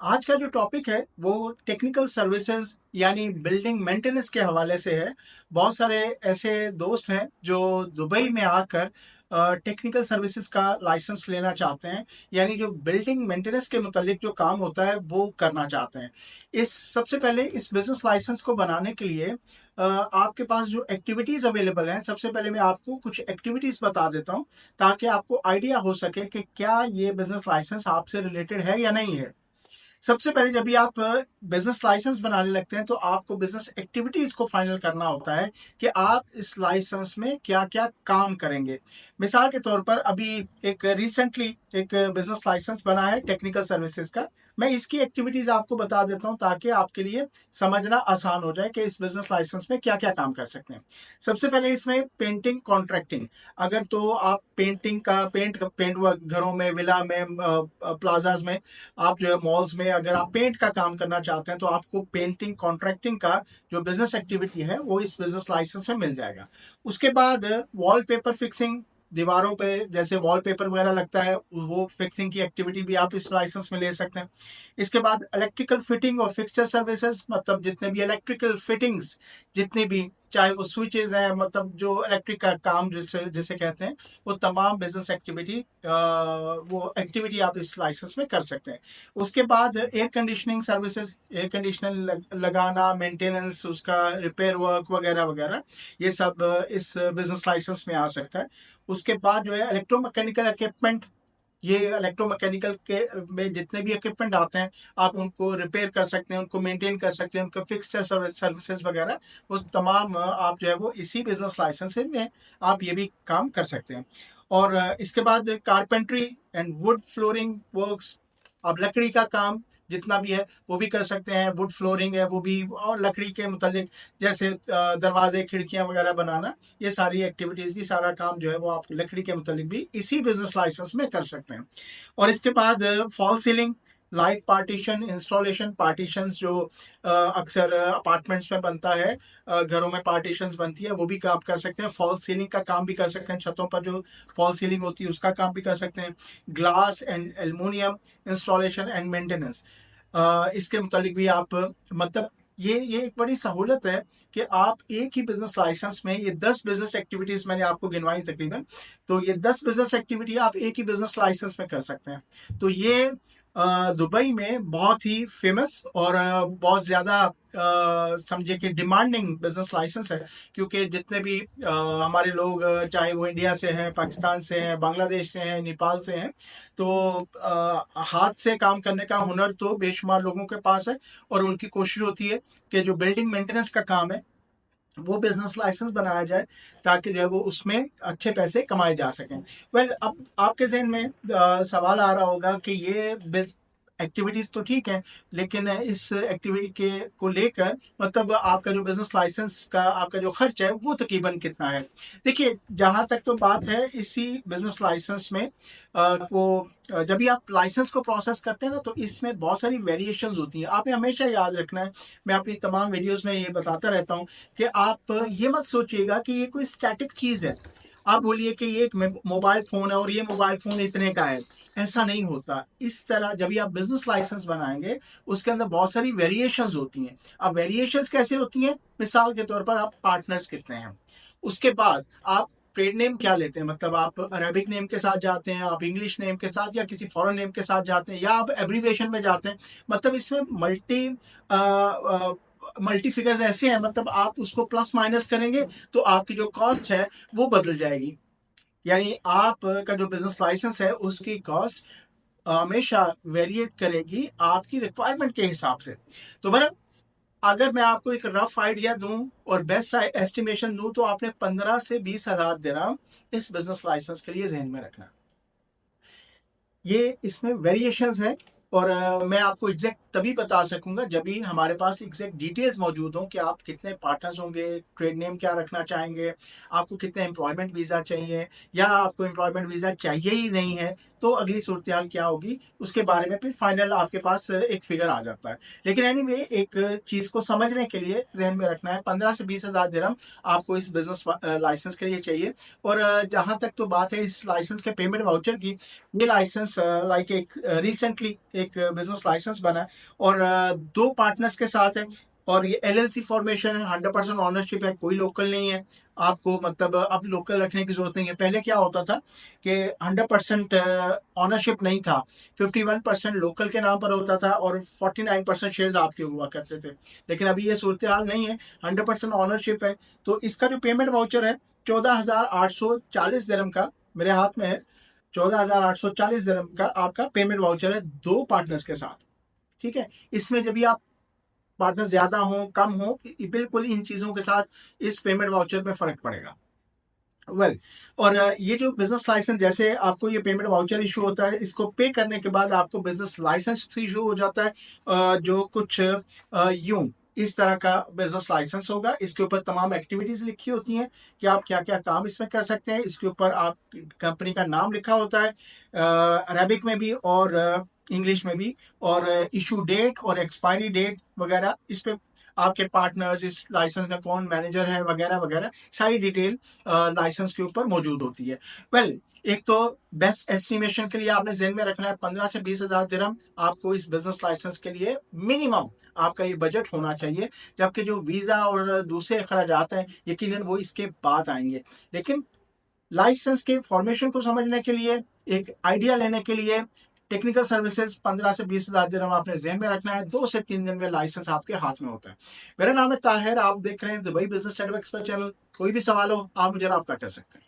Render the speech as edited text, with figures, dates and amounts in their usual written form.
आज का जो टॉपिक है वो टेक्निकल सर्विसेज यानी बिल्डिंग मेंटेनेंस के हवाले से है। बहुत सारे ऐसे दोस्त हैं जो दुबई में आकर टेक्निकल सर्विसेज का लाइसेंस लेना चाहते हैं, यानी जो बिल्डिंग मेंटेनेंस के मुतालिक जो काम होता है वो करना चाहते हैं। इस सबसे पहले इस बिजनेस लाइसेंस को बनाने के लिए आपके पास जो एक्टिविटीज़ अवेलेबल हैं, सबसे पहले मैं आपको कुछ एक्टिविटीज़ बता देता हूँ ताकि आपको आइडिया हो सके कि क्या ये बिजनेस लाइसेंस आपसे रिलेटेड है या नहीं है। सबसे पहले जब भी आप बिजनेस लाइसेंस बनाने लगते हैं तो आपको बिजनेस एक्टिविटीज को फाइनल करना होता है कि आप इस लाइसेंस में क्या क्या काम करेंगे। मिसाल के तौर पर अभी एक रिसेंटली एक बिजनेस लाइसेंस बना है टेक्निकल सर्विसेज का। मैं इसकी एक्टिविटीज आपको बता देता हूं ताकि आपके लिए समझना आसान हो जाए कि इस बिजनेस लाइसेंस में क्या क्या काम कर सकते हैं। सबसे पहले इसमें पेंटिंग कॉन्ट्रैक्टिंग। अगर तो आप पेंटिंग का पेंट वर्क घरों में, विला में, प्लाजाज में, आप जो है मॉल्स में अगर आप पेंट का काम करना चाहते हैं तो आपको पेंटिंग कॉन्ट्रैक्टिंग का जो बिजनेस एक्टिविटी है वो इस बिजनेस लाइसेंस में मिल जाएगा। उसके बाद वॉलपेपर फिक्सिंग, दीवारों पे जैसे वॉलपेपर वगैरह लगता है वो फिक्सिंग की एक्टिविटी भी आप इस लाइसेंस में ले सकते हैं। इसके बाद इलेक्ट्रिकल फिटिंग और फिक्सचर सर्विसेज, मतलब जितने भी इलेक्ट्रिकल फिटिंग्स, जितने भी चाहे वो स्विचेज हैं, मतलब जो इलेक्ट्रिक का काम जिसे जिसे कहते हैं, वो तमाम बिजनेस एक्टिविटी वो एक्टिविटी आप इस लाइसेंस में कर सकते हैं। उसके बाद air conditioning services, air conditioner लगाना, मेंटेनेंस, उसका रिपेयर वर्क वगैरह वगैरह, ये सब इस बिजनेस लाइसेंस में आ सकता है। उसके बाद जो है इलेक्ट्रोमैकेनिकल इक्विपमेंट, ये इलेक्ट्रोमैकेनिकल के में जितने भी इक्विपमेंट आते हैं आप उनको रिपेयर कर सकते हैं, उनको मेंटेन कर सकते हैं, उनका फिक्सचर सर्विसेज वगैरह वो तमाम आप जो है वो इसी बिजनेस लाइसेंस में आप ये भी काम कर सकते हैं। और इसके बाद carpentry and would flooring works, आप लकड़ी का काम जितना भी है वो भी कर सकते हैं। वुड फ्लोरिंग है वो भी, और लकड़ी के मुतालिक जैसे दरवाजे खिड़कियां वगैरह बनाना, ये सारी एक्टिविटीज भी, सारा काम जो है वो आप लकड़ी के मुतालिक भी इसी बिजनेस लाइसेंस में कर सकते हैं। और इसके बाद fall ceiling, light partition installation, partitions जो अक्सर अपार्टमेंट्स में बनता है, घरों में पार्टीशंस बनती है, वो भी काम कर सकते हैं। फॉल सीलिंग का काम भी कर सकते हैं, छतों पर जो फॉल सीलिंग होती है उसका काम भी कर सकते हैं। Glass and aluminium installation and maintenance, इसके मुतालिक भी आप, मतलब ये एक बड़ी सहूलत है कि आप एक ही बिजनेस लाइसेंस में ये 10 बिजनेस एक्टिविटीज मैंने आपको गिनवाई तकरीबन, तो ये 10 बिजनेस एक्टिविटी आप एक ही बिजनेस लाइसेंस में कर सकते हैं। तो ये दुबई में बहुत ही फेमस और बहुत ज़्यादा समझे कि डिमांडिंग बिजनेस लाइसेंस है, क्योंकि जितने भी हमारे लोग, चाहे वो इंडिया से हैं, पाकिस्तान से हैं, बांग्लादेश से हैं, नेपाल से हैं, तो हाथ से काम करने का हुनर तो बेशुमार लोगों के पास है, और उनकी कोशिश होती है कि जो बिल्डिंग मेंटेनेंस का काम है वो बिजनेस लाइसेंस बनाया जाए ताकि जो है वो उसमें अच्छे पैसे कमाए जा सकें। अब आपके जहन में सवाल आ रहा होगा कि ये एक्टिविटीज तो ठीक है, लेकिन इस एक्टिविटी के को लेकर मतलब आपका जो बिजनेस लाइसेंस का आपका जो खर्च है वो तकरीबन कितना है। देखिए, जहां तक तो बात है इसी बिजनेस लाइसेंस में जब भी आप लाइसेंस को प्रोसेस करते हैं ना, तो इसमें बहुत सारी वेरिएशंस होती हैं। आपने हमेशा याद रखना है, मैं अपनी तमाम वीडियोस में ये बताता रहता हूँ कि आप ये मत सोचिएगा कि ये कोई स्टैटिक चीज है। आप बोलिए कि ये एक मोबाइल फोन है और ये मोबाइल फोन इतने का है, ऐसा नहीं होता। इस तरह जब भी आप बिजनेस लाइसेंस बनाएंगे उसके अंदर बहुत सारी वेरिएशंस होती हैं। अब वेरिएशंस कैसे होती हैं? मिसाल के तौर पर आप पार्टनर्स कितने हैं, उसके बाद आप ट्रेड नेम क्या लेते हैं, मतलब आप अरेबिक नेम के साथ जाते हैं, आप इंग्लिश नेम के साथ, या किसी फॉरेन नेम के साथ जाते हैं, या आप एब्रीविएशन में जाते हैं। मतलब इसमें मल्टी फिगर्स ऐसे हैं, मतलब आप उसको प्लस माइनस करेंगे तो आपकी जो कॉस्ट है वो बदल जाएगी। यानी आप का जो बिजनेस लाइसेंस है उसकी कॉस्ट हमेशा वेरिएट करेगी आपकी रिक्वायरमेंट के हिसाब से। तो बहर अगर मैं आपको एक रफ आइडिया दूं और बेस्ट एस्टिमेशन दूं तो आपने 15 से 20 हज़ार दिरहम इस बिजनेस लाइसेंस के लिए जहन में रखना। ये इसमें वेरिएशंस हैं, और मैं आपको एग्जैक्ट तभी बता सकूंगा जब भी हमारे पास एग्जैक्ट डिटेल्स मौजूद हों कि आप कितने पार्टनर्स होंगे, ट्रेड नेम क्या रखना चाहेंगे, आपको कितने एम्प्लॉयमेंट वीज़ा चाहिए, या आपको एम्प्लॉयमेंट वीज़ा चाहिए ही नहीं है तो अगली सूरत हाल क्या होगी, उसके बारे में फिर फाइनल आपके पास एक फिगर आ जाता है। लेकिन एनीवे, एक चीज़ को समझने के लिए जहन में रखना है, 15 से 20 हज़ार दिरहम आपको इस बिजनेस लाइसेंस के लिए चाहिए। और जहाँ तक तो बात है इस लाइसेंस के पेमेंट वाउचर की, ये लाइसेंस लाइक एक रिसेंटली एक बिजनेस लाइसेंस बना है और दो पार्टनर्स के साथ है और ये एलएलसी फॉर्मेशन है, 100% ऑनरशिप है, कोई लोकल नहीं है। आपको मतलब अब लोकल रखने की जरूरत नहीं है। पहले क्या होता था कि 100% ऑनरशिप नहीं था, 51% लोकल के नाम पर होता था और 49% शेयर्स आपके हुआ करते थे। लेकिन अभी ये सूरत हाल नहीं है, 100% ऑनरशिप है। तो इसका जो पेमेंट वाउचर है 14,840 दिरहम का मेरे हाथ में है। 14,840 दिरहम का आपका पेमेंट वाउचर है दो पार्टनर्स के साथ। ठीक है, इसमें जब भी आप पार्टनर ज्यादा हो कम हो, बिल्कुल इन चीजों के साथ इस पेमेंट वाउचर में फर्क पड़ेगा। वेल और ये जो बिजनेस लाइसेंस, जैसे आपको ये पेमेंट वाउचर इशू होता है, इसको पे करने के बाद आपको बिजनेस लाइसेंस इशू हो जाता है, जो कुछ यूं इस तरह का बिजनेस लाइसेंस होगा। इसके ऊपर तमाम एक्टिविटीज लिखी होती हैं कि आप क्या क्या काम इसमें कर सकते हैं। इसके ऊपर आप कंपनी का नाम लिखा होता है अरेबिक में भी और इंग्लिश में भी, और इशू डेट और एक्सपायरी डेट वगैरह, इस पे आपके पार्टनर्स, इस लाइसेंस का कौन मैनेजर है वगैरह वगैरह सारी डिटेल लाइसेंस के ऊपर मौजूद होती है। वेल एक तो बेस्ट एस्टिमेशन के लिए आपने ज़हन में रखना है 15 से 20,000 दिरहम आपको इस बिजनेस लाइसेंस के लिए मिनिमम आपका ये बजट होना चाहिए। जबकि जो वीजा और दूसरे अखराजात हैं यकीनन वो इसके बाद आएंगे। लेकिन लाइसेंस के फॉर्मेशन को समझने के लिए, एक आइडिया लेने के लिए, टेक्निकल सर्विसेज 15 से 20,000 दिरहम आपने ज़हन में रखना है। 2 से 3 दिन में लाइसेंस आपके हाथ में होता है। मेरा नाम है ताहिर, आप देख रहे हैं Dubai business network expert channel. कोई भी सवाल हो आप मुझे राब्ता कर सकते हैं।